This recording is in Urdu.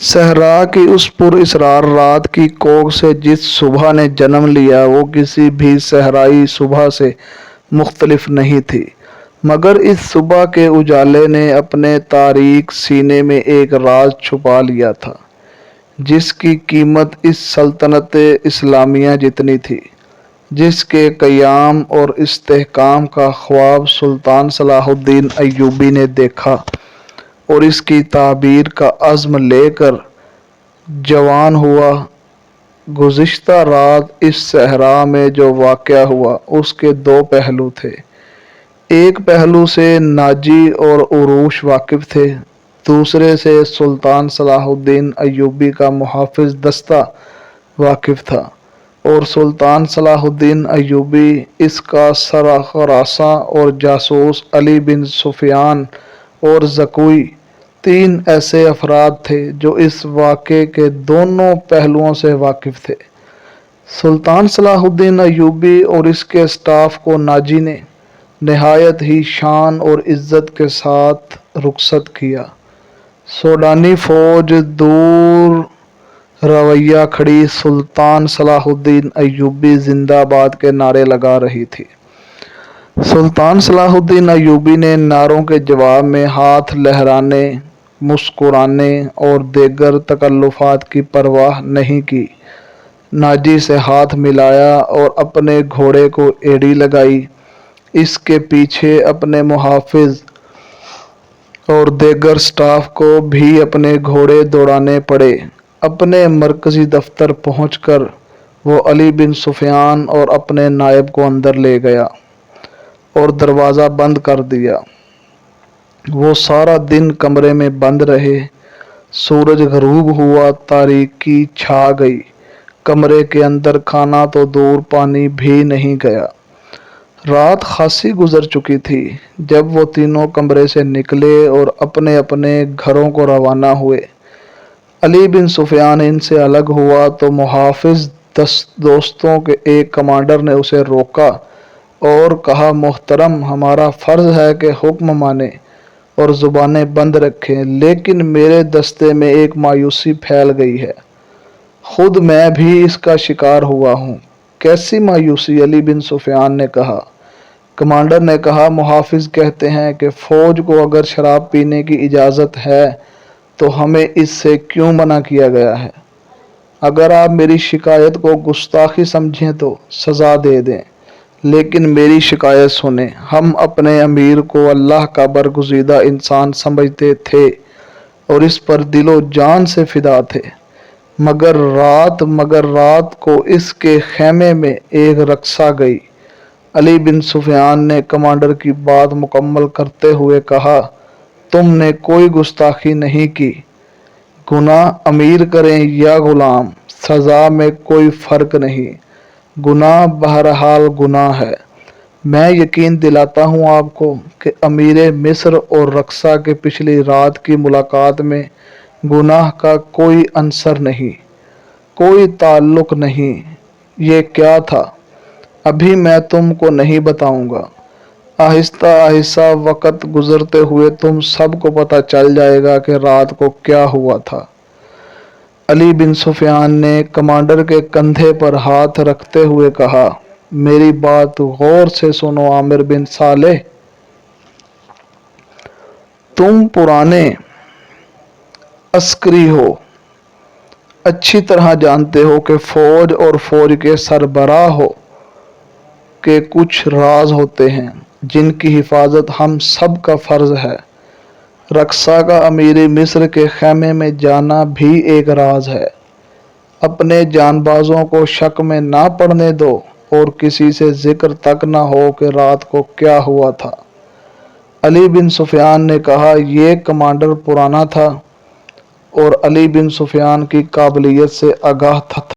صحرا کی اس پر اسرار رات کی کوکھ سے جس صبح نے جنم لیا وہ کسی بھی صحرائی صبح سے مختلف نہیں تھی، مگر اس صبح کے اجالے نے اپنے تاریک سینے میں ایک راز چھپا لیا تھا جس کی قیمت اس سلطنت اسلامیہ جتنی تھی، جس کے قیام اور استحکام کا خواب سلطان صلاح الدین ایوبی نے دیکھا اور اس کی تعبیر کا عزم لے کر جوان ہوا۔ گزشتہ رات اس صحرا میں جو واقعہ ہوا اس کے دو پہلو تھے۔ ایک پہلو سے ناجی اور عروش واقف تھے، دوسرے سے سلطان صلاح الدین ایوبی کا محافظ دستہ واقف تھا، اور سلطان صلاح الدین ایوبی، اس کا سرغراساں اور جاسوس علی بن سفیان اور زکوی، تین ایسے افراد تھے جو اس واقعے کے دونوں پہلوؤں سے واقف تھے۔ سلطان صلاح الدین ایوبی اور اس کے اسٹاف کو ناجی نے نہایت ہی شان اور عزت کے ساتھ رخصت کیا۔ سوڈانی فوج دور رویہ کھڑی سلطان صلاح الدین ایوبی زندہ باد کے نعرے لگا رہی تھی۔ سلطان صلاح الدین ایوبی نے نعروں کے جواب میں ہاتھ لہرانے، مسکرانے اور دیگر تکلفات کی پرواہ نہیں کی۔ ناجی سے ہاتھ ملایا اور اپنے گھوڑے کو ایڑی لگائی۔ اس کے پیچھے اپنے محافظ اور دیگر اسٹاف کو بھی اپنے گھوڑے دوڑانے پڑے۔ اپنے مرکزی دفتر پہنچ کر وہ علی بن سفیان اور اپنے نائب کو اندر لے گیا اور دروازہ بند کر دیا۔ وہ سارا دن کمرے میں بند رہے۔ سورج غروب ہوا، تاریکی چھا گئی، کمرے کے اندر کھانا تو دور پانی بھی نہیں گیا۔ رات خاصی گزر چکی تھی جب وہ تینوں کمرے سے نکلے اور اپنے اپنے گھروں کو روانہ ہوئے۔ علی بن سفیان ان سے الگ ہوا تو محافظ دوستوں کے ایک کمانڈر نے اسے روکا اور کہا، محترم، ہمارا فرض ہے کہ حکم مانیں اور زبانیں بند رکھیں، لیکن میرے دستے میں ایک مایوسی پھیل گئی ہے۔ خود میں بھی اس کا شکار ہوا ہوں۔ کیسی مایوسی؟ علی بن سفیان نے کہا۔ کمانڈر نے کہا، محافظ کہتے ہیں کہ فوج کو اگر شراب پینے کی اجازت ہے تو ہمیں اس سے کیوں منع کیا گیا ہے؟ اگر آپ میری شکایت کو گستاخی سمجھیں تو سزا دے دیں، لیکن میری شکایت سنیں۔ ہم اپنے امیر کو اللہ کا برگزیدہ انسان سمجھتے تھے اور اس پر دل و جان سے فدا تھے، مگر رات کو اس کے خیمے میں ایک رقصہ گئی۔ علی بن سفیان نے کمانڈر کی بات مکمل کرتے ہوئے کہا، تم نے کوئی گستاخی نہیں کی۔ گناہ امیر کریں یا غلام، سزا میں کوئی فرق نہیں۔ گناہ بہرحال گناہ ہے۔ میں یقین دلاتا ہوں آپ کو کہ امیر مصر اور رقصہ کے پچھلی رات کی ملاقات میں گناہ کا کوئی عنصر نہیں، کوئی تعلق نہیں۔ یہ کیا تھا؟ ابھی میں تم کو نہیں بتاؤں گا۔ آہستہ آہستہ وقت گزرتے ہوئے تم سب کو پتہ چل جائے گا کہ رات کو کیا ہوا تھا۔ علی بن سفیان نے کمانڈر کے کندھے پر ہاتھ رکھتے ہوئے کہا، میری بات غور سے سنو عامر بن صالح۔ تم پرانے عسکری ہو، اچھی طرح جانتے ہو کہ فوج اور فوج کے سربراہ کے کچھ راز ہوتے ہیں جن کی حفاظت ہم سب کا فرض ہے۔ رقصہ کا امیر مصر کے خیمے میں جانا بھی ایک راز ہے۔ اپنے جان بازوں کو شک میں نہ پڑنے دو اور کسی سے ذکر تک نہ ہو کہ رات کو کیا ہوا تھا۔ علی بن سفیان نے کہا، یہ کمانڈر پرانا تھا اور علی بن سفیان کی قابلیت سے آگاہ تھا۔